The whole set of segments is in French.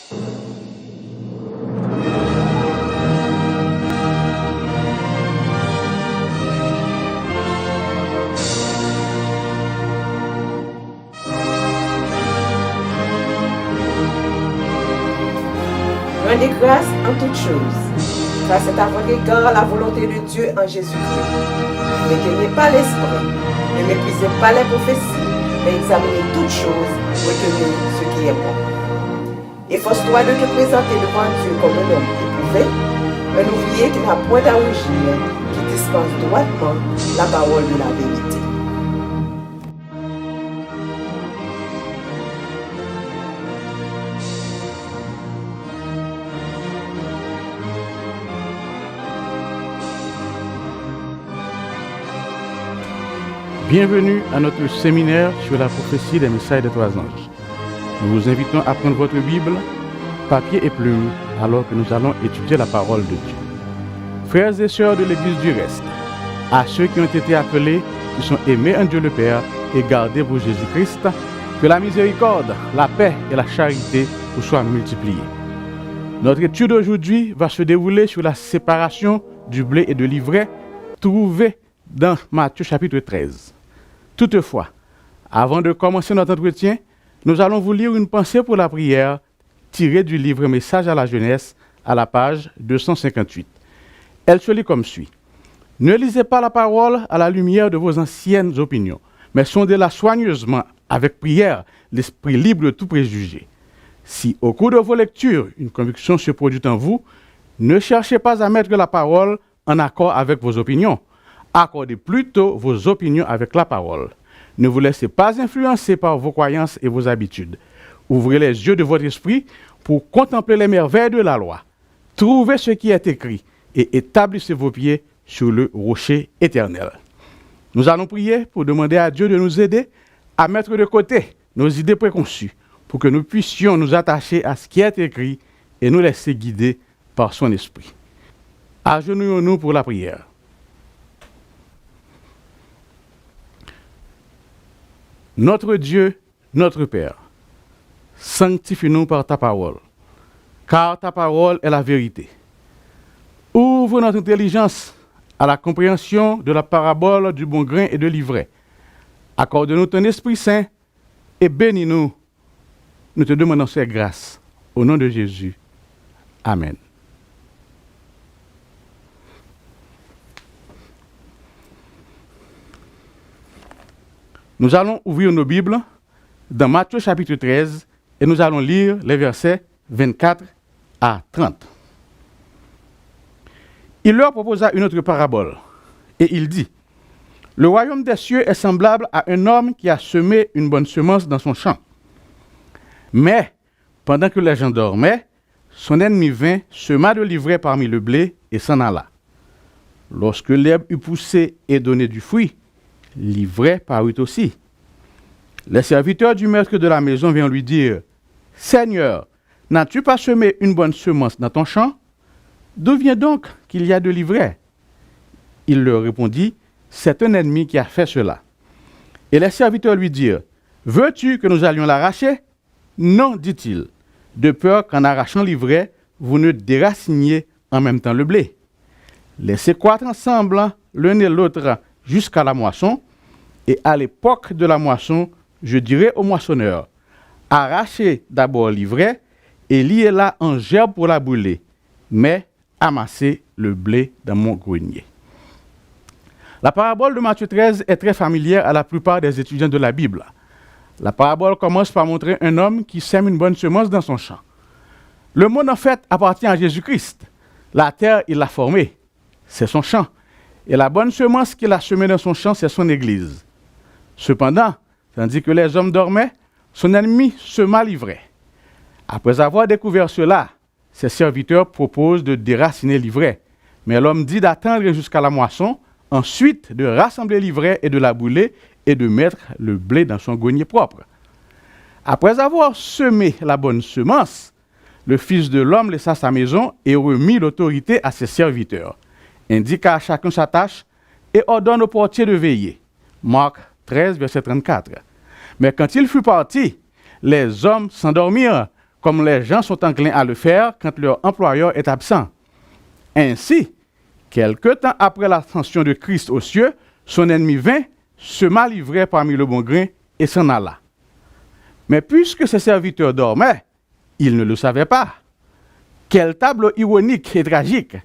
Rendez grâce en toutes choses, car c'est à votre égard la volonté de Dieu en Jésus-Christ. Ne craignez pas l'esprit, ne méprisez pas les prophéties, mais examinez toutes choses, retenez ce qui est bon. Efforce-toi de te présenter devant Dieu comme un homme éprouvé, un ouvrier qui n'a point à rougir, qui dispense droitement la parole de la vérité. Bienvenue à notre séminaire sur la prophétie des messages des trois anges. Nous vous invitons à prendre votre Bible, papier et plume, alors que nous allons étudier la parole de Dieu. Frères et sœurs de l'Église du reste, à ceux qui ont été appelés, qui sont aimés en Dieu le Père et gardés pour Jésus-Christ, que la miséricorde, la paix et la charité vous soient multipliées. Notre étude aujourd'hui va se dérouler sur la séparation du blé et de l'ivraie, trouvée dans Matthieu chapitre 13. Toutefois, avant de commencer notre entretien, nous allons vous lire une pensée pour la prière tirée du livre Message à la jeunesse à la page 258. Elle se lit comme suit. Ne lisez pas la parole à la lumière de vos anciennes opinions, mais sondez-la soigneusement avec prière, l'esprit libre de tout préjugé. Si au cours de vos lectures, une conviction se produit en vous, ne cherchez pas à mettre la parole en accord avec vos opinions. Accordez plutôt vos opinions avec la parole. Ne vous laissez pas influencer par vos croyances et vos habitudes. Ouvrez les yeux de votre esprit pour contempler les merveilles de la loi. Trouvez ce qui est écrit et établissez vos pieds sur le rocher éternel. Nous allons prier pour demander à Dieu de nous aider à mettre de côté nos idées préconçues pour que nous puissions nous attacher à ce qui est écrit et nous laisser guider par son esprit. Agenouillons-nous pour la prière. Notre Dieu, notre Père, sanctifie-nous par ta parole, car ta parole est la vérité. Ouvre notre intelligence à la compréhension de la parabole du bon grain et de l'ivraie. Accorde-nous ton Esprit Saint et bénis-nous. Nous te demandons cette grâce. Au nom de Jésus. Amen. Nous allons ouvrir nos Bibles dans Matthieu chapitre 13 et nous allons lire les versets 24 à 30. Il leur proposa une autre parabole et il dit, « Le royaume des cieux est semblable à un homme qui a semé une bonne semence dans son champ. Mais, pendant que les gens dormaient, son ennemi vint, sema de l'ivraie parmi le blé et s'en alla. Lorsque l'herbe eut poussé et donné du fruit, l'ivraie parut aussi. Les serviteurs du maître de la maison vinrent lui dire, « Seigneur, n'as-tu pas semé une bonne semence dans ton champ? D'où vient donc qu'il y a de l'ivraie? » Il leur répondit, « C'est un ennemi qui a fait cela. » Et les serviteurs lui dirent, « Veux-tu que nous allions l'arracher? » Non, dit-il, de peur qu'en arrachant l'ivraie, vous ne déraciniez en même temps le blé. Laissez croître ensemble l'un et l'autre jusqu'à la moisson, et à l'époque de la moisson, je dirai au moissonneur, arrachez d'abord l'ivraie et liez-la en gerbe pour la brûler, mais amassez le blé dans mon grenier. La parabole de Matthieu 13 est très familière à la plupart des étudiants de la Bible. La parabole commence par montrer un homme qui sème une bonne semence dans son champ. Le monde en fait appartient à Jésus-Christ. La terre, il l'a formée, c'est son champ. Et la bonne semence qu'il a semée dans son champ, c'est son Église. Cependant, tandis que les hommes dormaient, son ennemi sema l'ivraie. Après avoir découvert cela, ses serviteurs proposent de déraciner l'ivraie. Mais l'homme dit d'attendre jusqu'à la moisson, ensuite de rassembler l'ivraie et de la brûler et de mettre le blé dans son grenier propre. Après avoir semé la bonne semence, le Fils de l'homme laissa sa maison et remit l'autorité à ses serviteurs. Indiqua à chacun sa tâche et ordonne au portier de veiller. Marc 13, verset 34. Mais quand il fut parti, les hommes s'endormirent comme les gens sont enclins à le faire quand leur employeur est absent. Ainsi, quelque temps après l'ascension de Christ aux cieux, son ennemi vint, sema l'ivraie parmi le bon grain et s'en alla. Mais puisque ses serviteurs dormaient, ils ne le savaient pas. Quel tableau ironique et tragique!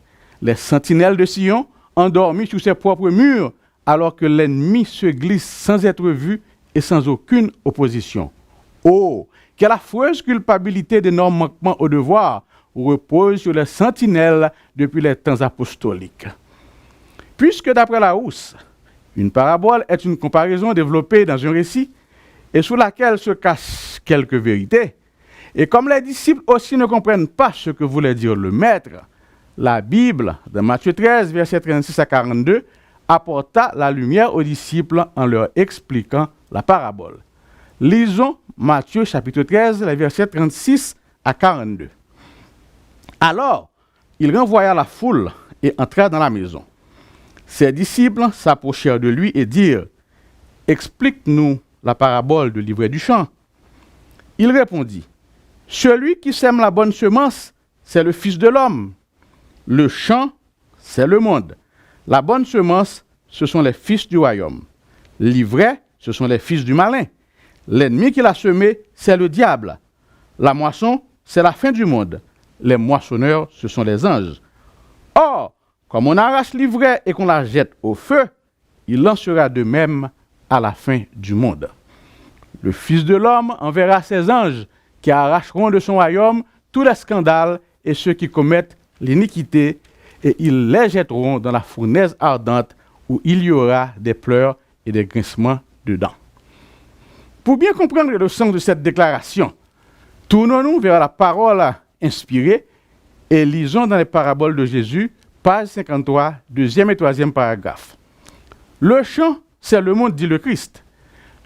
Les sentinelles de Sion, endormis sous ses propres murs, alors que l'ennemi se glisse sans être vu et sans aucune opposition. Oh, quelle affreuse culpabilité d'énormes manquements au devoir repose sur les sentinelles depuis les temps apostoliques. Puisque d'après Larousse, une parabole est une comparaison développée dans un récit et sous laquelle se cachent quelques vérités, et comme les disciples aussi ne comprennent pas ce que voulait dire le maître, la Bible, dans Matthieu 13, versets 36 à 42, apporta la lumière aux disciples en leur expliquant la parabole. Lisons Matthieu chapitre 13, les versets 36 à 42. Alors, il renvoya la foule et entra dans la maison. Ses disciples s'approchèrent de lui et dirent « Explique-nous la parabole de l'ivraie du champ. » Il répondit « Celui qui sème la bonne semence, c'est le Fils de l'homme. Le champ, c'est le monde. La bonne semence, ce sont les fils du royaume. L'ivraie, ce sont les fils du malin. L'ennemi qui l'a semé, c'est le diable. La moisson, c'est la fin du monde. Les moissonneurs, ce sont les anges. Or, comme on arrache l'ivraie et qu'on la jette au feu, il en sera de même à la fin du monde. Le Fils de l'homme enverra ses anges qui arracheront de son royaume tous les scandales et ceux qui commettent l'iniquité, et ils les jetteront dans la fournaise ardente où il y aura des pleurs et des grincements de dents. Pour bien comprendre le sens de cette déclaration, tournons-nous vers la parole inspirée et lisons dans les paraboles de Jésus, page 53, deuxième et troisième paragraphe. Le champ, c'est le monde, dit le Christ.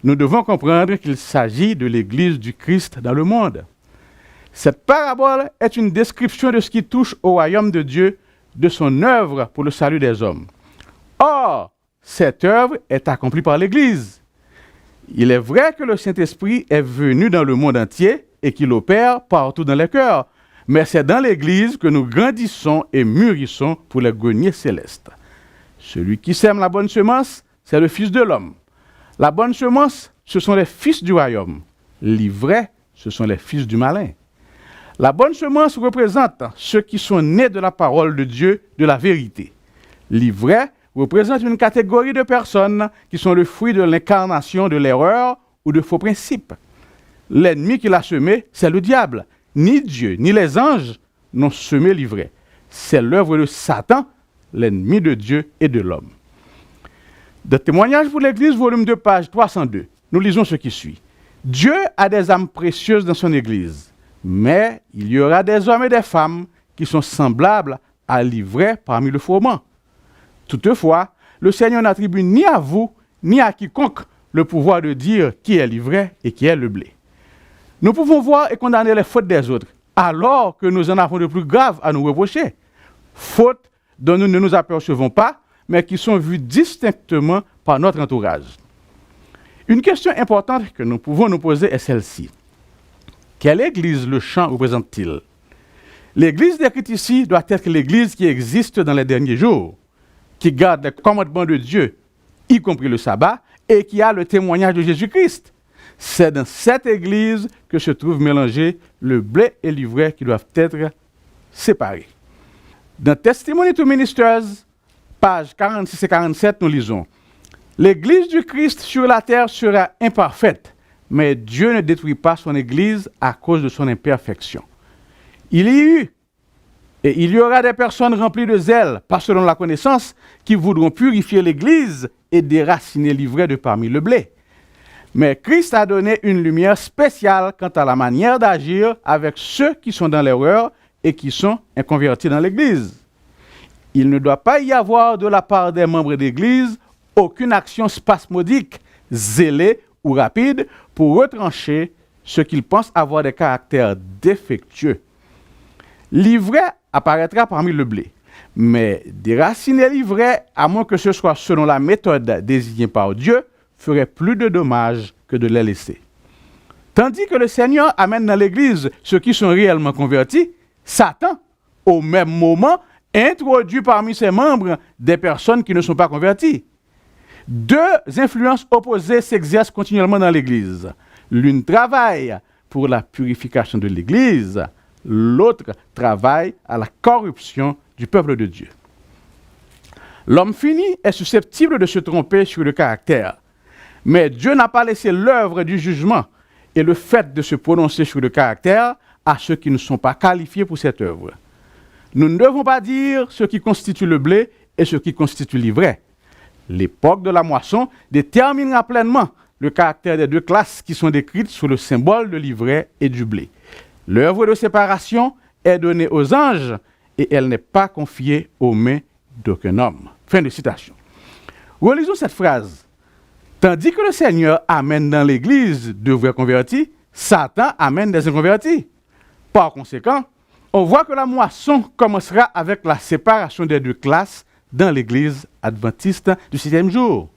Nous devons comprendre qu'il s'agit de l'Église du Christ dans le monde. Cette parabole est une description de ce qui touche au royaume de Dieu, de son œuvre pour le salut des hommes. Or, cette œuvre est accomplie par l'Église. Il est vrai que le Saint-Esprit est venu dans le monde entier et qu'il opère partout dans les cœurs, mais c'est dans l'Église que nous grandissons et mûrissons pour les greniers célestes. Celui qui sème la bonne semence, c'est le Fils de l'homme. La bonne semence, ce sont les fils du royaume. L'ivraie, ce sont les fils du malin. La bonne semence représente ceux qui sont nés de la parole de Dieu, de la vérité. L'ivraie représente une catégorie de personnes qui sont le fruit de l'incarnation de l'erreur ou de faux principes. L'ennemi qui l'a semé, c'est le diable. Ni Dieu, ni les anges n'ont semé l'ivraie. C'est l'œuvre de Satan, l'ennemi de Dieu et de l'homme. De Témoignages pour l'Église, volume 2, page 302, nous lisons ce qui suit. Dieu a des âmes précieuses dans son Église, mais il y aura des hommes et des femmes qui sont semblables à l'ivraie parmi le froment. Toutefois, le Seigneur n'attribue ni à vous, ni à quiconque le pouvoir de dire qui est l'ivraie et qui est le blé. Nous pouvons voir et condamner les fautes des autres, alors que nous en avons de plus graves à nous reprocher. Fautes dont nous ne nous apercevons pas, mais qui sont vues distinctement par notre entourage. Une question importante que nous pouvons nous poser est celle-ci. Quelle église le champ représente-t-il? L'église décrite ici doit être l'église qui existe dans les derniers jours, qui garde les commandements de Dieu, y compris le sabbat, et qui a le témoignage de Jésus-Christ. C'est dans cette église que se trouvent mélangés le blé et l'ivraie qui doivent être séparés. Dans Testimony to Ministers, pages 46 et 47, nous lisons « L'église du Christ sur la terre sera imparfaite, mais Dieu ne détruit pas son église à cause de son imperfection. Il y eut et il y aura des personnes remplies de zèle, pas selon la connaissance, qui voudront purifier l'église et déraciner l'ivraie de parmi le blé. Mais Christ a donné une lumière spéciale quant à la manière d'agir avec ceux qui sont dans l'erreur et qui sont inconvertis dans l'église. Il ne doit pas y avoir de la part des membres d'église aucune action spasmodique, zélée ou rapide pour retrancher ceux qu'ils pensent avoir des caractères défectueux. L'ivraie apparaîtra parmi le blé, mais déraciner l'ivraie, à moins que ce soit selon la méthode désignée par Dieu, ferait plus de dommages que de les laisser. Tandis que le Seigneur amène dans l'Église ceux qui sont réellement convertis, Satan, au même moment, introduit parmi ses membres des personnes qui ne sont pas converties. Deux influences opposées s'exercent continuellement dans l'Église. L'une travaille pour la purification de l'Église, l'autre travaille à la corruption du peuple de Dieu. L'homme fini est susceptible de se tromper sur le caractère, mais Dieu n'a pas laissé l'œuvre du jugement et le fait de se prononcer sur le caractère à ceux qui ne sont pas qualifiés pour cette œuvre. Nous ne devons pas dire ce qui constitue le blé et ce qui constitue l'ivraie. L'époque de la moisson déterminera pleinement le caractère des deux classes qui sont décrites sous le symbole de l'ivraie et du blé. L'œuvre de séparation est donnée aux anges et elle n'est pas confiée aux mains d'aucun homme. Fin de citation. Relisons cette phrase. Tandis que le Seigneur amène dans l'Église de vrais convertis, Satan amène des inconvertis. Par conséquent, on voit que la moisson commencera avec la séparation des deux classes dans l'Église adventiste du 7e jour.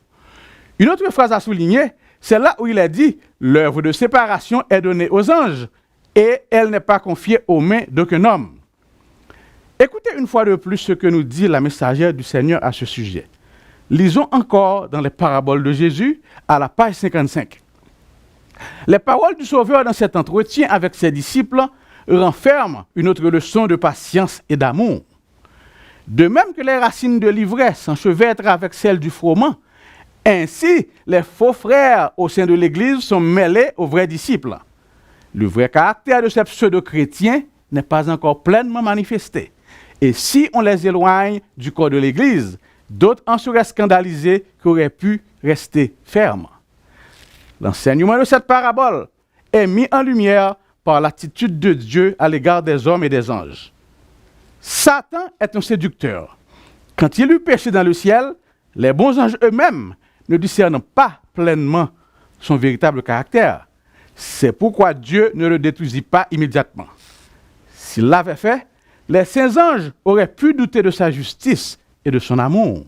Une autre phrase à souligner, c'est là où il est dit « L'œuvre de séparation est donnée aux anges et elle n'est pas confiée aux mains d'aucun homme. » Écoutez une fois de plus ce que nous dit la messagère du Seigneur à ce sujet. Lisons encore dans les paraboles de Jésus à la page 55. Les paroles du Sauveur dans cet entretien avec ses disciples renferment une autre leçon de patience et d'amour. De même que les racines de l'ivraie s'enchevêtrent avec celles du froment, ainsi les faux frères au sein de l'Église sont mêlés aux vrais disciples. Le vrai caractère de ces pseudo-chrétiens n'est pas encore pleinement manifesté. Et si on les éloigne du corps de l'Église, d'autres en seraient scandalisés qui auraient pu rester fermes. L'enseignement de cette parabole est mis en lumière par l'attitude de Dieu à l'égard des hommes et des anges. Satan est un séducteur. Quand il eut péché dans le ciel, les bons anges eux-mêmes ne discernent pas pleinement son véritable caractère. C'est pourquoi Dieu ne le détruisit pas immédiatement. S'il l'avait fait, les saints anges auraient pu douter de sa justice et de son amour.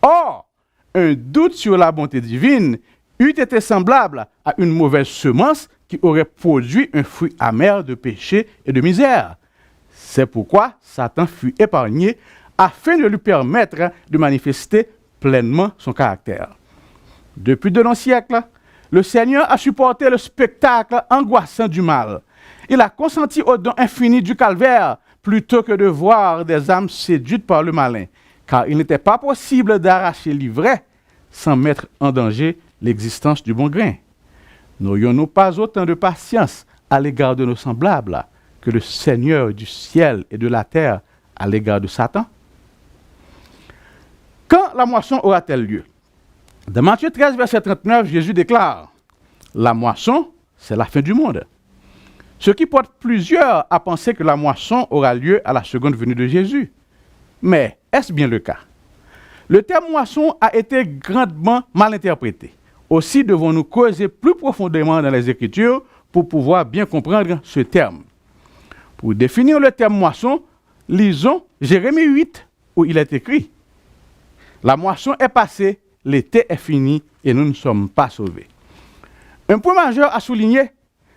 Or, un doute sur la bonté divine eût été semblable à une mauvaise semence qui aurait produit un fruit amer de péché et de misère. C'est pourquoi Satan fut épargné afin de lui permettre de manifester pleinement son caractère. Depuis de longs siècles, le Seigneur a supporté le spectacle angoissant du mal. Il a consenti au don infini du calvaire plutôt que de voir des âmes séduites par le malin, car il n'était pas possible d'arracher l'ivraie sans mettre en danger l'existence du bon grain. N'aurions-nous pas autant de patience à l'égard de nos semblables que le Seigneur du ciel et de la terre à l'égard de Satan? Quand la moisson aura-t-elle lieu? Dans Matthieu 13, verset 39, Jésus déclare « La moisson, c'est la fin du monde ». Ce qui porte plusieurs à penser que la moisson aura lieu à la seconde venue de Jésus. Mais est-ce bien le cas? Le terme moisson a été grandement mal interprété. Aussi devons-nous creuser plus profondément dans les Écritures pour pouvoir bien comprendre ce terme. Pour définir le terme moisson, lisons Jérémie 8 où il est écrit « La moisson est passée, l'été est fini et nous ne sommes pas sauvés. » Un point majeur à souligner,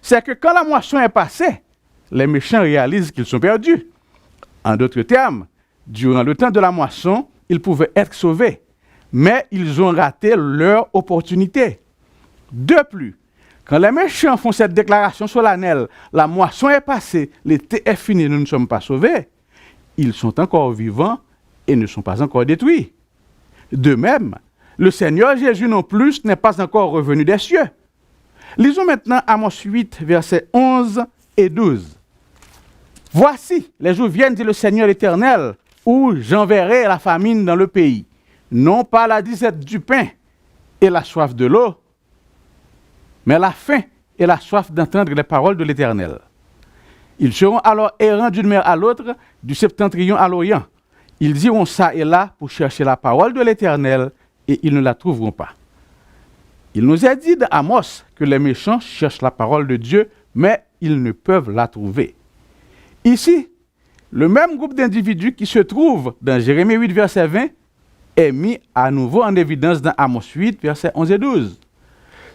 c'est que quand la moisson est passée, les méchants réalisent qu'ils sont perdus. En d'autres termes, durant le temps de la moisson, ils pouvaient être sauvés, mais ils ont raté leur opportunité. De plus, quand les méchants font cette déclaration solennelle, la moisson est passée, l'été est fini, nous ne sommes pas sauvés, ils sont encore vivants et ne sont pas encore détruits. De même, le Seigneur Jésus non plus n'est pas encore revenu des cieux. Lisons maintenant Amos 8, versets 11 et 12. « Voici, les jours viennent, dit le Seigneur l'Éternel, où j'enverrai la famine dans le pays, non pas la disette du pain et la soif de l'eau, mais la faim et la soif d'entendre les paroles de l'Éternel. Ils seront alors errants d'une mer à l'autre, du septentrion à l'orient. Ils iront ça et là pour chercher la parole de l'Éternel, et ils ne la trouveront pas. Il nous est dit d'Amos que les méchants cherchent la parole de Dieu, mais ils ne peuvent la trouver. Ici, le même groupe d'individus qui se trouve dans Jérémie 8, verset 20, est mis à nouveau en évidence dans Amos 8, versets 11 et 12.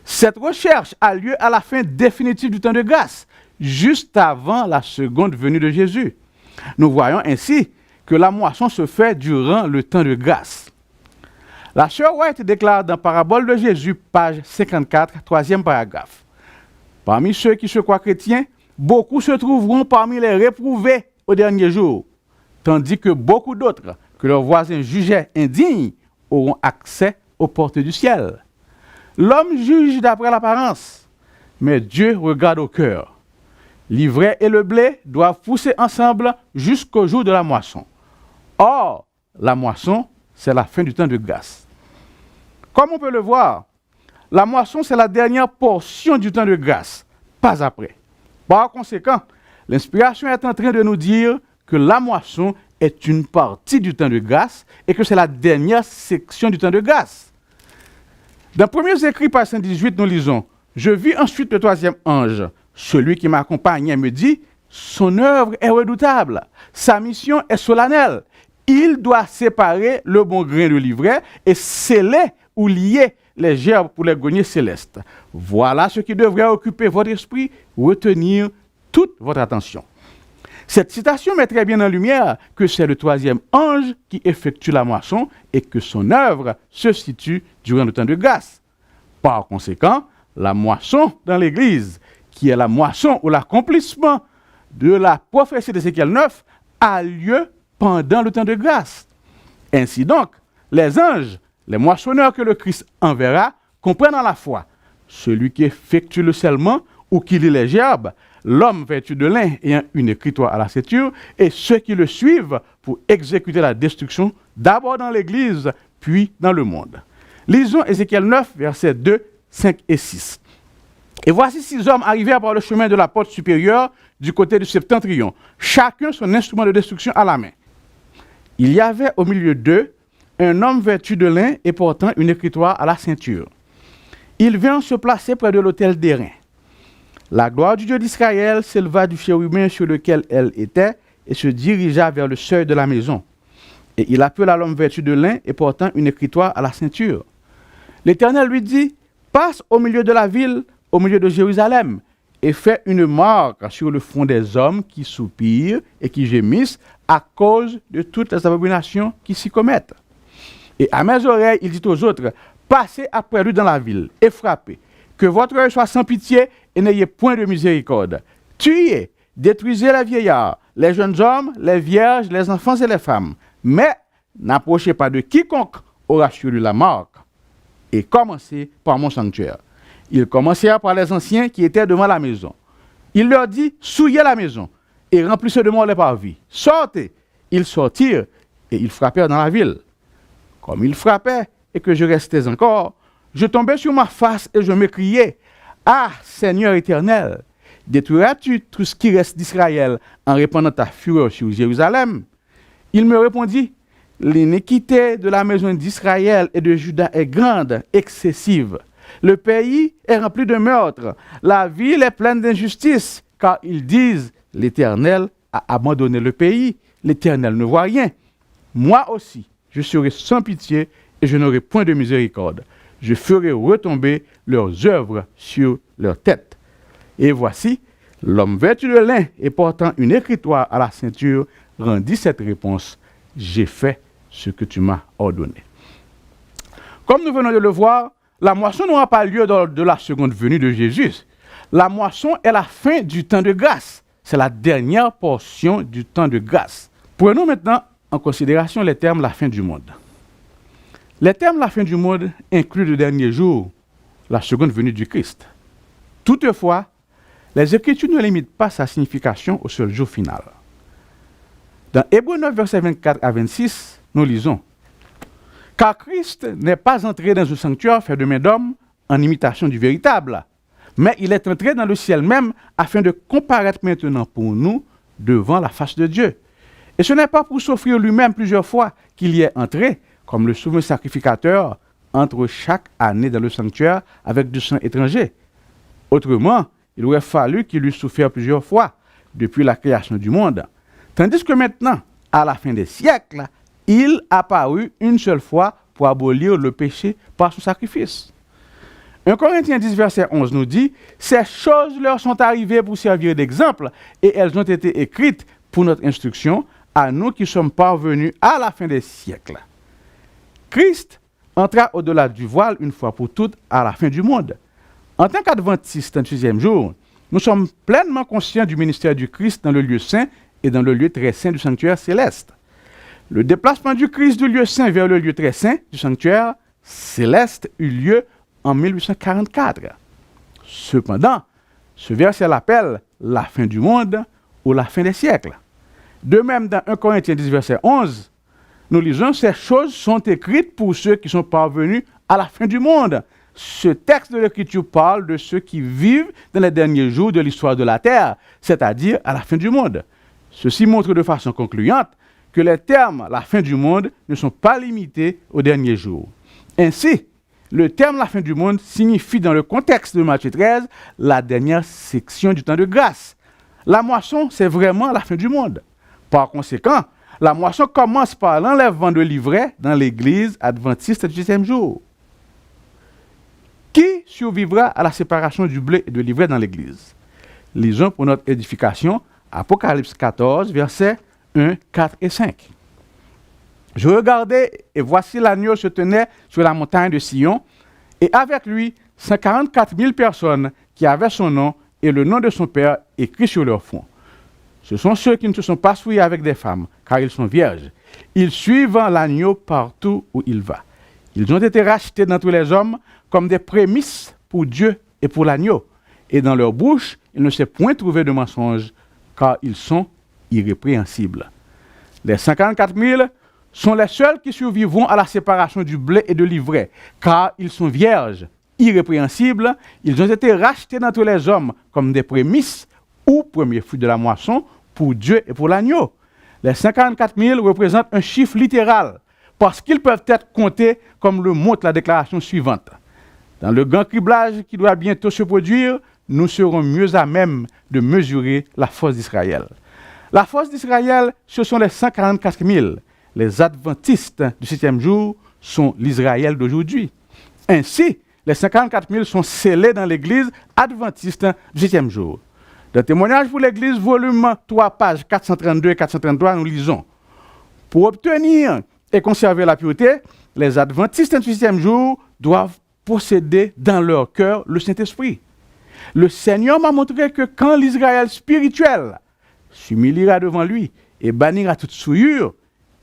Cette recherche a lieu à la fin définitive du temps de grâce, juste avant la seconde venue de Jésus. Nous voyons ainsi que la moisson se fait durant le temps de grâce. La sœur White déclare dans Parabole de Jésus, page 54, troisième paragraphe. Parmi ceux qui se croient chrétiens, beaucoup se trouveront parmi les réprouvés au dernier jour, tandis que beaucoup d'autres, que leurs voisins jugeaient indignes, auront accès aux portes du ciel. L'homme juge d'après l'apparence, mais Dieu regarde au cœur. L'ivraie et le blé doivent pousser ensemble jusqu'au jour de la moisson. Or, la moisson, c'est la fin du temps de grâce. Comme on peut le voir, la moisson, c'est la dernière portion du temps de grâce, pas après. Par conséquent, l'inspiration est en train de nous dire que la moisson est une partie du temps de grâce et que c'est la dernière section du temps de grâce. Dans Premiers Écrits, page 118, nous lisons « Je vis ensuite le troisième ange. Celui qui m'accompagnait me dit « Son œuvre est redoutable, sa mission est solennelle. Il doit séparer le bon grain de l'ivraie et sceller ou lier les gerbes pour les greniers célestes. Voilà ce qui devrait occuper votre esprit, retenir toute votre attention. » Cette citation met très bien en lumière que c'est le troisième ange qui effectue la moisson et que son œuvre se situe durant le temps de grâce. Par conséquent, la moisson dans l'Église, qui est la moisson ou l'accomplissement de la prophétie d'Ézéchiel 9, a lieu pendant le temps de grâce. Ainsi donc, les anges, les moissonneurs que le Christ enverra, comprennent à la fois celui qui effectue le scellement ou qui lit les gerbes, l'homme vêtu de lin ayant une écritoire à la ceinture, et ceux qui le suivent pour exécuter la destruction, d'abord dans l'Église, puis dans le monde. Lisons Ézéchiel 9, versets 2, 5 et 6. Et voici 6 hommes arrivèrent par le chemin de la porte supérieure du côté du septentrion, chacun son instrument de destruction à la main. Il y avait au milieu d'eux un homme vêtu de lin et portant une écritoire à la ceinture. Il vint se placer près de l'autel d'airain. La gloire du Dieu d'Israël s'éleva du chérubin sur lequel elle était et se dirigea vers le seuil de la maison. Et il appela l'homme vêtu de lin et portant une écritoire à la ceinture. L'Éternel lui dit, « Passe au milieu de la ville, au milieu de Jérusalem, et fais une marque sur le front des hommes qui soupirent et qui gémissent à cause de toutes les abominations qui s'y commettent. » Et à mes oreilles, il dit aux autres, « Passez après lui dans la ville et frappez. Que votre œil soit sans pitié et n'ayez point de miséricorde. Tuez, détruisez les vieillards, les jeunes hommes, les vierges, les enfants et les femmes. Mais n'approchez pas de quiconque aura sur lui la marque. Et commencez par mon sanctuaire. » Ils commencèrent par les anciens qui étaient devant la maison. Il leur dit, souillez la maison et remplissez de morts les parvis. Sortez. Ils sortirent et ils frappèrent dans la ville. Comme ils frappaient et que je restais encore, je tombais sur ma face et je m'écriais, ah, Seigneur éternel, détruiras-tu tout ce qui reste d'Israël en répandant ta fureur sur Jérusalem? Il me répondit, l'iniquité de la maison d'Israël et de Juda est grande, excessive. Le pays est rempli de meurtres. La ville est pleine d'injustice, car ils disent, l'Éternel a abandonné le pays. L'Éternel ne voit rien. Moi aussi, je serai sans pitié et je n'aurai point de miséricorde. Je ferai retomber leurs œuvres sur leurs têtes. Et voici, l'homme vêtu de lin et portant une écritoire à la ceinture rendit cette réponse. J'ai fait ce que tu m'as ordonné. Comme nous venons de le voir, la moisson n'aura pas lieu lors de la seconde venue de Jésus. La moisson est la fin du temps de grâce. C'est la dernière portion du temps de grâce. Prenons maintenant en considération les termes la fin du monde. Les termes la fin du monde incluent le dernier jour, la seconde venue du Christ. Toutefois, les Écritures ne limitent pas sa signification au seul jour final. Dans Hébreux 9, versets 24 à 26, nous lisons « Car Christ n'est pas entré dans un sanctuaire fait de main d'homme en imitation du véritable, mais il est entré dans le ciel même afin de comparaître maintenant pour nous devant la face de Dieu. Et ce n'est pas pour s'offrir lui-même plusieurs fois qu'il y est entré, comme le souverain sacrificateur entre chaque année dans le sanctuaire avec du sang étranger. Autrement, il aurait fallu qu'il eût souffert plusieurs fois depuis la création du monde. Tandis que maintenant, à la fin des siècles, il apparut une seule fois pour abolir le péché par son sacrifice. 1 Corinthiens 10, verset 11 nous dit « Ces choses leur sont arrivées pour servir d'exemple et elles ont été écrites pour notre instruction, à nous qui sommes parvenus à la fin des siècles. » Christ entra au-delà du voile une fois pour toutes à la fin du monde. En tant qu'adventistes du 6e jour, nous sommes pleinement conscients du ministère du Christ dans le lieu saint et dans le lieu très saint du sanctuaire céleste. Le déplacement du Christ du lieu saint vers le lieu très saint du sanctuaire céleste eut lieu en 1844. Cependant, ce verset l'appelle la fin du monde ou la fin des siècles. De même, dans 1 Corinthiens 10, verset 11, nous lisons « Ces choses sont écrites pour ceux qui sont parvenus à la fin du monde ». Ce texte de l'Écriture parle de ceux qui vivent dans les derniers jours de l'histoire de la terre, c'est-à-dire à la fin du monde. Ceci montre de façon concluante que les termes « la fin du monde » ne sont pas limités aux derniers jours. Ainsi, le terme « la fin du monde » signifie dans le contexte de Matthieu 13 la dernière section du temps de grâce. La moisson, c'est vraiment la fin du monde. Par conséquent, la moisson commence par l'enlèvement de l'ivraie dans l'église adventiste du 6e jour. Qui survivra à la séparation du blé et de l'ivraie dans l'église? Lisons pour notre édification Apocalypse 14, versets 1, 4 et 5. Je regardais et voici l'agneau se tenait sur la montagne de Sion et avec lui 144 000 personnes qui avaient son nom et le nom de son Père écrit sur leur front. Ce sont ceux qui ne se sont pas souillés avec des femmes, car ils sont vierges. Ils suivent l'agneau partout où il va. Ils ont été rachetés d'entre les hommes comme des prémices pour Dieu et pour l'agneau. Et dans leur bouche, il ne s'est point trouvé de mensonge, car ils sont irrépréhensibles. Les 144 000 sont les seuls qui survivront à la séparation du blé et de l'ivraie, car ils sont vierges, irrépréhensibles. Ils ont été rachetés d'entre les hommes comme des prémices ou premiers fruits de la moisson pour Dieu et pour l'agneau. Les 144 000 représentent un chiffre littéral, parce qu'ils peuvent être comptés comme le montre la déclaration suivante. Dans le grand criblage qui doit bientôt se produire, nous serons mieux à même de mesurer la force d'Israël. La force d'Israël, ce sont les 144 000. Les adventistes du 7e jour sont l'Israël d'aujourd'hui. Ainsi, les 144 000 sont scellés dans l'église adventiste du 7e jour. Dans Témoignage pour l'église, volume 3, pages 432 et 433, nous lisons « Pour obtenir et conserver la pureté, les adventistes du 6e jour doivent posséder dans leur cœur le Saint-Esprit. Le Seigneur m'a montré que quand l'Israël spirituel s'humiliera devant lui et bannira toute souillure,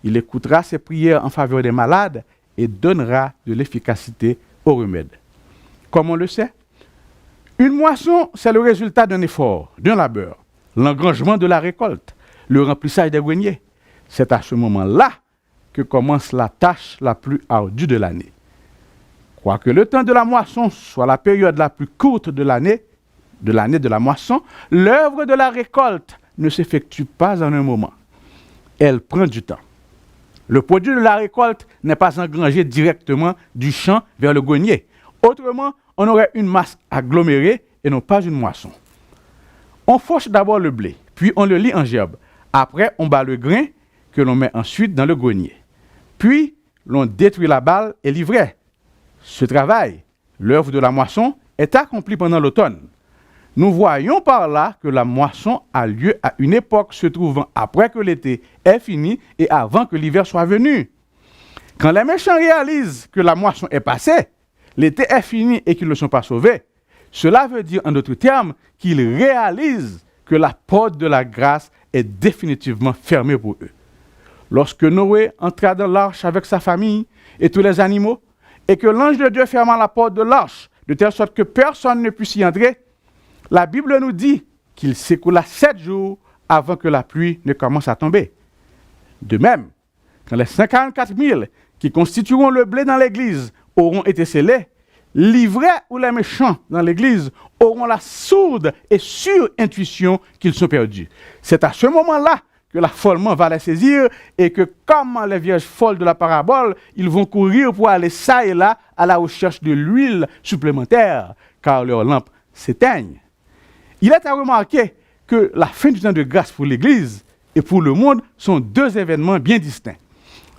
il écoutera ses prières en faveur des malades et donnera de l'efficacité au remède. Comme on le sait, une moisson, c'est le résultat d'un effort, d'un labeur, l'engrangement de la récolte, le remplissage des greniers. C'est à ce moment-là que commence la tâche la plus ardue de l'année. Quoique le temps de la moisson soit la période la plus courte de l'année de la moisson, l'œuvre de la récolte ne s'effectue pas en un moment. Elle prend du temps. Le produit de la récolte n'est pas engrangé directement du champ vers le grenier. Autrement, on aurait une masse agglomérée et non pas une moisson. On fauche d'abord le blé, puis on le lie en gerbe. Après, on bat le grain que l'on met ensuite dans le grenier. Puis, l'on détruit la balle et l'ivraie. Ce travail, l'œuvre de la moisson, est accompli pendant l'automne. Nous voyons par là que la moisson a lieu à une époque se trouvant après que l'été est fini et avant que l'hiver soit venu. Quand les méchants réalisent que la moisson est passée, l'été est fini et qu'ils ne sont pas sauvés, cela veut dire en d'autres termes qu'ils réalisent que la porte de la grâce est définitivement fermée pour eux. Lorsque Noé entra dans l'arche avec sa famille et tous les animaux, et que l'ange de Dieu ferma la porte de l'arche, de telle sorte que personne ne puisse y entrer, la Bible nous dit qu'il s'écoula 7 jours avant que la pluie ne commence à tomber. De même, quand les 54 000 qui constitueront le blé dans l'église auront été scellés, l'ivraie ou les méchants dans l'église auront la sourde et sûre intuition qu'ils sont perdus. C'est à ce moment-là que l'affolement va les saisir et que, comme les vierges folles de la parabole, ils vont courir pour aller ça et là à la recherche de l'huile supplémentaire, car leurs lampes s'éteignent. Il est à remarquer que la fin du temps de grâce pour l'Église et pour le monde sont deux événements bien distincts.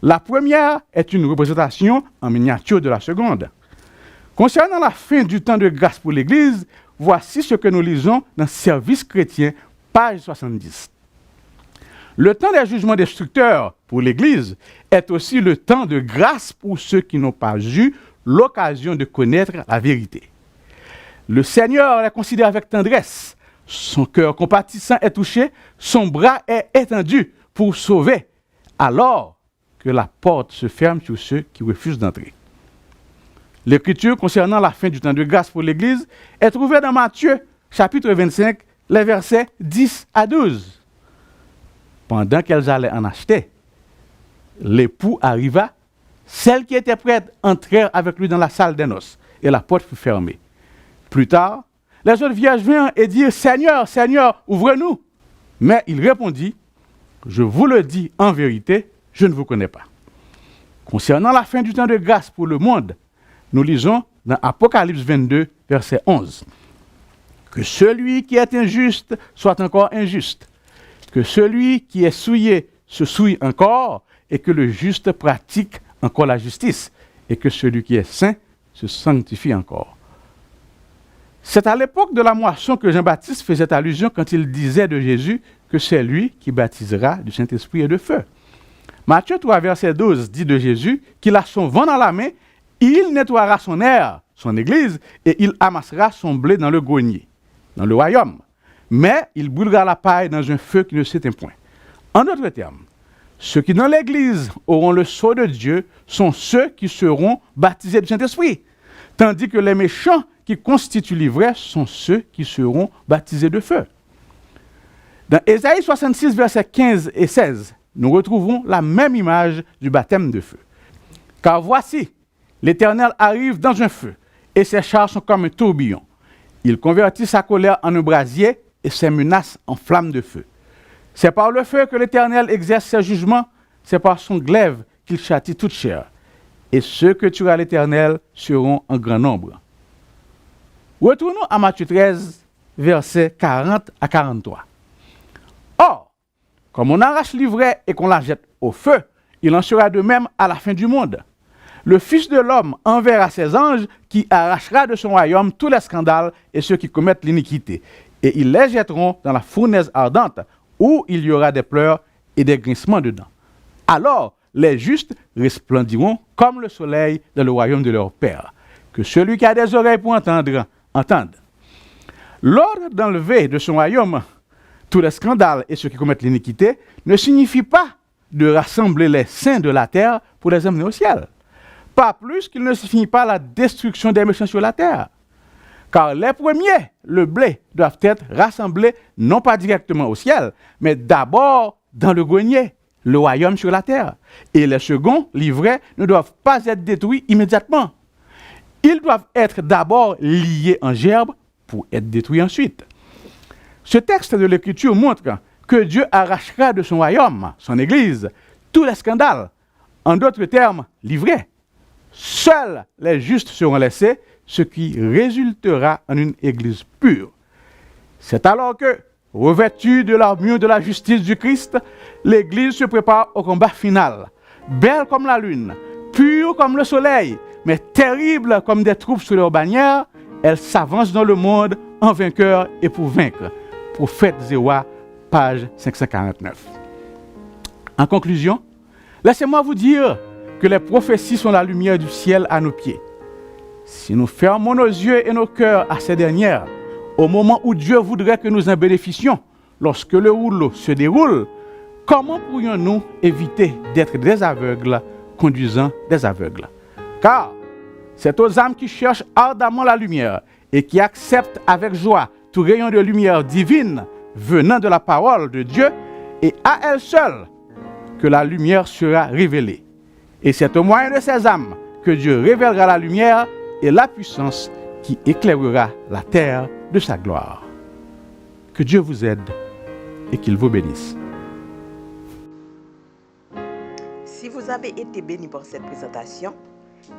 La première est une représentation en miniature de la seconde. Concernant la fin du temps de grâce pour l'Église, voici ce que nous lisons dans Service chrétien, page 70. Le temps des jugements destructeurs pour l'Église est aussi le temps de grâce pour ceux qui n'ont pas eu l'occasion de connaître la vérité. Le Seigneur les considère avec tendresse. Son cœur compatissant est touché, son bras est étendu pour sauver, alors que la porte se ferme sur ceux qui refusent d'entrer. L'écriture concernant la fin du temps de grâce pour l'Église est trouvée dans Matthieu, chapitre 25, les versets 10 à 12. Pendant qu'elles allaient en acheter, l'époux arriva, celles qui étaient prêtes entrèrent avec lui dans la salle des noces, et la porte fut fermée. Plus tard, les autres vierges vinrent et dirent « Seigneur, Seigneur, ouvre-nous » Mais il répondit « Je vous le dis en vérité, je ne vous connais pas. » Concernant la fin du temps de grâce pour le monde, nous lisons dans Apocalypse 22, verset 11. « Que celui qui est injuste soit encore injuste, que celui qui est souillé se souille encore, et que le juste pratique encore la justice, et que celui qui est saint se sanctifie encore. » C'est à l'époque de la moisson que Jean-Baptiste faisait allusion quand il disait de Jésus que c'est lui qui baptisera du Saint-Esprit et de feu. Matthieu 3, verset 12 dit de Jésus qu'il a son vent dans la main, il nettoiera son air, son église, et il amassera son blé dans le grenier, dans le royaume. Mais il brûlera la paille dans un feu qui ne s'éteint point. En d'autres termes, ceux qui dans l'église auront le sceau de Dieu sont ceux qui seront baptisés du Saint-Esprit, tandis que les méchants qui constituent l'ivraie sont ceux qui seront baptisés de feu. Dans Ésaïe 66, versets 15 et 16, nous retrouvons la même image du baptême de feu. Car voici, l'Éternel arrive dans un feu, et ses chars sont comme un tourbillon. Il convertit sa colère en un brasier et ses menaces en flammes de feu. C'est par le feu que l'Éternel exerce ses jugements, c'est par son glaive qu'il châtie toute chair. Et ceux que tuera l'Éternel seront en grand nombre. Retournons à Matthieu 13, versets 40 à 43. Or, comme on arrache l'ivraie et qu'on la jette au feu, il en sera de même à la fin du monde. Le Fils de l'homme enverra ses anges qui arrachera de son royaume tous les scandales et ceux qui commettent l'iniquité. Et ils les jetteront dans la fournaise ardente où il y aura des pleurs et des grincements dedans. Alors, les justes resplendiront comme le soleil dans le royaume de leur Père. Que celui qui a des oreilles pour entendre, entende. L'ordre d'enlever de son royaume tous les scandales et ceux qui commettent l'iniquité ne signifie pas de rassembler les saints de la terre pour les emmener au ciel. Pas plus qu'il ne signifie pas la destruction des méchants sur la terre. Car les premiers, le blé, doivent être rassemblés non pas directement au ciel, mais d'abord dans le grenier, le royaume sur la terre. Et les seconds, l'ivraie, ne doivent pas être détruits immédiatement. Ils doivent être d'abord liés en gerbe pour être détruits ensuite. Ce texte de l'Écriture montre que Dieu arrachera de son royaume, son Église, tous les scandales. En d'autres termes, l'ivraie. Seuls les justes seront laissés, ce qui résultera en une Église pure. C'est alors que, revêtue de l'armure de la justice du Christ, l'Église se prépare au combat final. Belle comme la lune, pure comme le soleil, mais terrible comme des troupes sous leur bannière, elle s'avance dans le monde en vainqueur et pour vaincre. Prophète Zéwa, page 549. En conclusion, laissez-moi vous dire que les prophéties sont la lumière du ciel à nos pieds. Si nous fermons nos yeux et nos cœurs à ces dernières, au moment où Dieu voudrait que nous en bénéficions, lorsque le rouleau se déroule, comment pourrions-nous éviter d'être des aveugles conduisant des aveugles? Car c'est aux âmes qui cherchent ardemment la lumière et qui acceptent avec joie tout rayon de lumière divine venant de la parole de Dieu, et à elles seules que la lumière sera révélée. Et c'est au moyen de ces âmes que Dieu révélera la lumière et la puissance qui éclairera la terre de sa gloire. Que Dieu vous aide et qu'il vous bénisse. Si vous avez été béni par cette présentation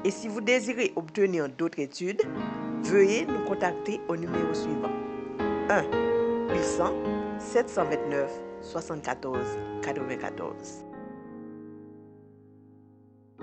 et si vous désirez obtenir d'autres études, veuillez nous contacter au numéro suivant: 1 800 729 74 94.